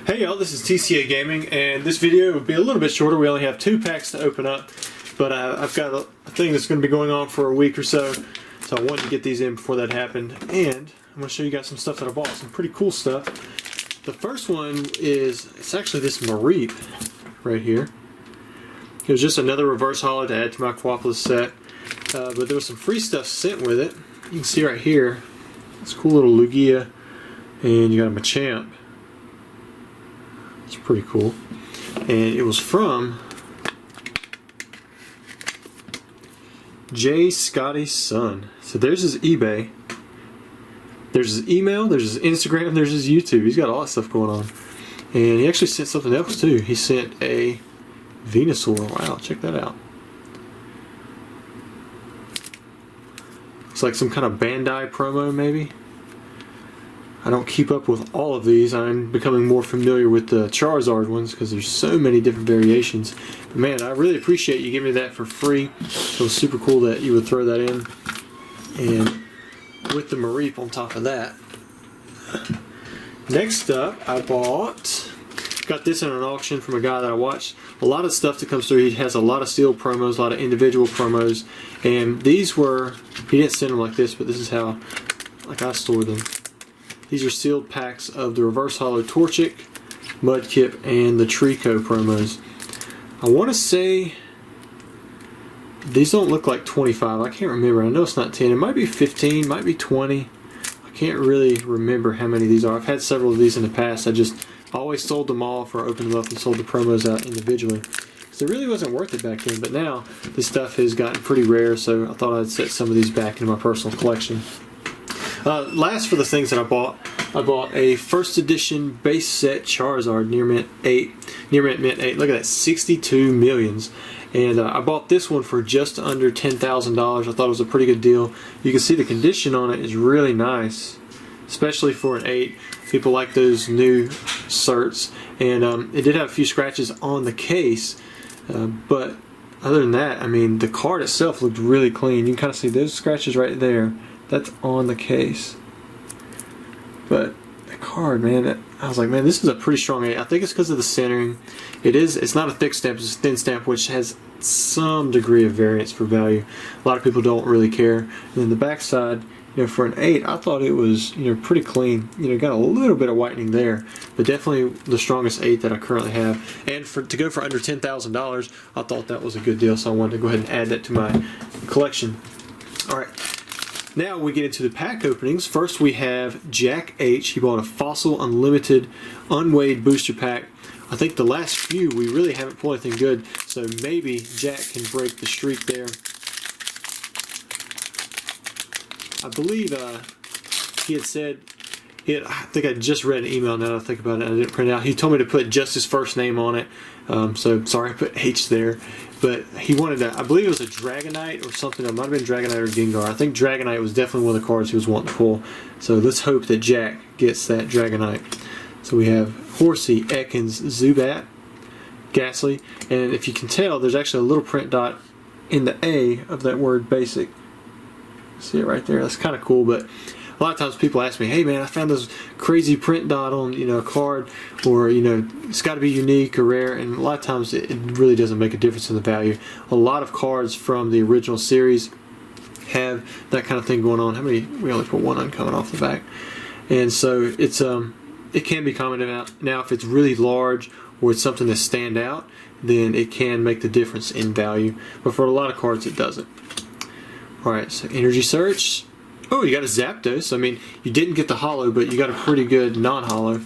Hey y'all, this is TCA Gaming, and this video will be a little bit shorter. We only have 2 packs to open up, but I've got a thing that's going to be going on for a week or so I wanted to get these in before that happened. And I'm going to show you guys some stuff that I bought, some pretty cool stuff. The first one is, it's actually this Mareep right here. It was just another reverse holo to add to my Quapalas set, but there was some free stuff sent with it. You can see right here, this cool little Lugia, and you got a Machamp. It's pretty cool. And it was from J. Scotty's son. So there's his eBay. There's his email, there's his Instagram, there's his YouTube. He's got all that stuff going on. And he actually sent something else too. He sent a Venusaur. Wow, check that out. It's like some kind of Bandai promo maybe. I don't keep up with all of these. I'm becoming more familiar with the Charizard ones because there's so many different variations. But man, I really appreciate you giving me that for free. It was super cool that you would throw that in. And with the Mareep on top of that. Next up, I got this in an auction from a guy that I watched. A lot of stuff that comes through. He has a lot of sealed promos, a lot of individual promos. And these were, he didn't send them like this, but this is how, like I store them. These are sealed packs of the Reverse Holo Torchic, Mudkip, and the Trico promos. I want to say these don't look like 25. I can't remember. I know it's not 10. It might be 15, might be 20. I can't really remember how many these are. I've had several of these in the past. I always sold them all for opened them up and sold the promos out individually. So it really wasn't worth it back then. But now this stuff has gotten pretty rare, so I thought I'd set some of these back into my personal collection. Last for the things that I bought a first edition base set Charizard Near Mint 8. Look at that, 62 millions. And I bought this one for just under $10,000. I thought it was a pretty good deal. You can see the condition on it is really nice, especially for an 8. People like those new certs. And it did have a few scratches on the case, but other than that, I mean, the card itself looked really clean. You can kind of see those scratches right there. That's on the case. But the card, man, I was like, man, this is a pretty strong 8. I think it's because of the centering. It's not a thick stamp, it's a thin stamp, which has some degree of variance for value. A lot of people don't really care. And then the back side, for an 8, I thought it was, pretty clean. Got a little bit of whitening there, but definitely the strongest 8 that I currently have. And to go for under $10,000, I thought that was a good deal, so I wanted to go ahead and add that to my collection. All right. Now we get into the pack openings. First we have Jack H. He bought a Fossil Unlimited Unweighed booster pack. I think the last few we really haven't pulled anything good, so maybe Jack can break the streak there. I believe he had said, I think I just read an email now that I think about it, and I didn't print it out. He told me to put just his first name on it, so sorry I put H there. But he wanted I believe it was a Dragonite or something. It might have been Dragonite or Gengar. I think Dragonite was definitely one of the cards he was wanting to pull. So let's hope that Jack gets that Dragonite. So we have Horsey, Ekans, Zubat, Ghastly, and if you can tell, there's actually a little print dot in the A of that word basic. See it right there? That's kind of cool, but a lot of times people ask me, hey man, I found this crazy print dot on a card, or it's got to be unique or rare, and a lot of times it really doesn't make a difference in the value. A lot of cards from the original series have that kind of thing going on. How many? We only put one uncommon off the back, and so it can be commented out. Now if it's really large or it's something that stand out, then it can make the difference in value, but for a lot of cards it doesn't. Alright, so Energy Search. Oh, you got a Zapdos. I mean, you didn't get the holo, but you got a pretty good non-holo.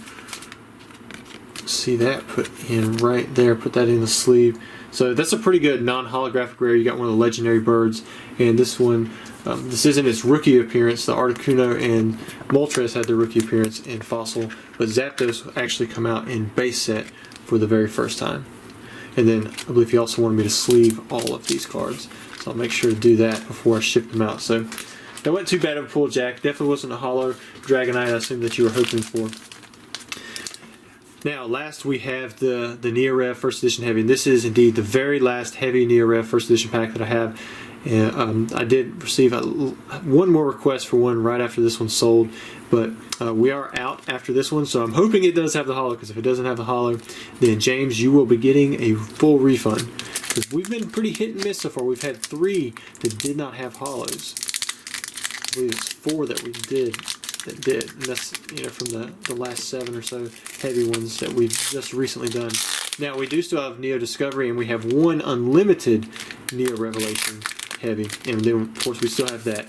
See that put in right there. Put that in the sleeve. So that's a pretty good non-holographic rare. You got one of the legendary birds, and this one, this isn't its rookie appearance. The Articuno and Moltres had their rookie appearance in Fossil, but Zapdos actually come out in base set for the very first time. And then I believe he also wanted me to sleeve all of these cards, so I'll make sure to do that before I ship them out. So that wasn't too bad of a pull, Jack. Definitely wasn't a holo Dragonite, I assume, that you were hoping for. Now, last we have the Neo Rev First Edition Heavy, and this is indeed the very last Heavy Neo Rev First Edition pack that I have. And I did receive one more request for one right after this one sold, but we are out after this one, so I'm hoping it does have the holo, because if it doesn't have the holo, then James, you will be getting a full refund. Because we've been pretty hit and miss so far. We've had 3 that did not have holos. I believe it's 4 that we did that did, and that's, you know, from the last 7 or so heavy ones that we've just recently done. Now we do still have Neo Discovery, and we have 1 unlimited Neo Revelation heavy, and then of course we still have that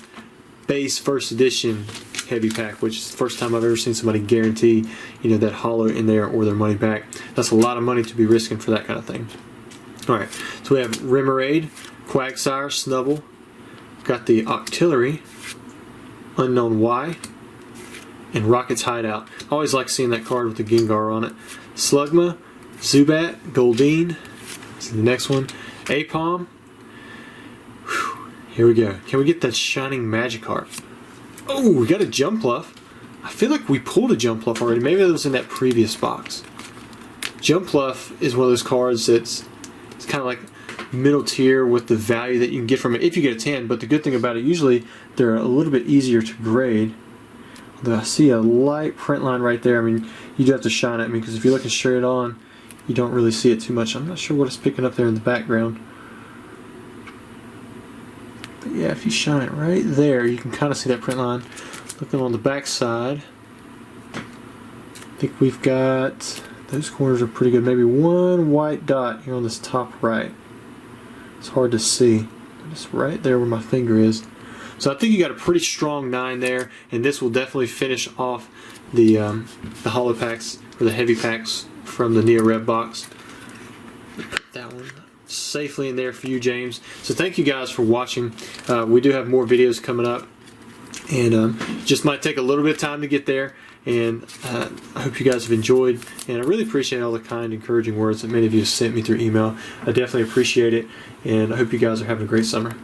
base first edition heavy pack, which is the first time I've ever seen somebody guarantee, you know, that holo in there or their money back. That's a lot of money to be risking for that kind of thing. Alright, so we have Remoraid, Quagsire, Snubble, got the Octillery, Unknown Y, and Rocket's Hideout. I always like seeing that card with the Gengar on it. Slugma, Zubat, Goldeen, this is the next one, Apom. Here we go. Can we get that Shining Magikarp? Oh, we got a Jumpluff. I feel like we pulled a Jumpluff already. Maybe that was in that previous box. Jumpluff is one of those cards that's it's kind of like middle tier with the value that you can get from it if you get a 10. But the good thing about it, usually they're a little bit easier to grade. Although I see a light print line right there. I mean, you do have to shine at me, because if you're looking straight on, you don't really see it too much. I'm not sure what it's picking up there in the background. But yeah, if you shine it right there, you can kind of see that print line. Looking on the back side, I think we've got, those corners are pretty good. Maybe 1 white dot here on this top right. It's hard to see. It's right there where my finger is. So I think you got a pretty strong 9 there, and this will definitely finish off the holo packs, or the heavy packs from the Neo Rev box. Put that one safely in there for you, James. So thank you guys for watching. We do have more videos coming up, and just might take a little bit of time to get there, and I hope you guys have enjoyed, and I really appreciate all the kind, encouraging words that many of you have sent me through email. I definitely appreciate it, and I hope you guys are having a great summer.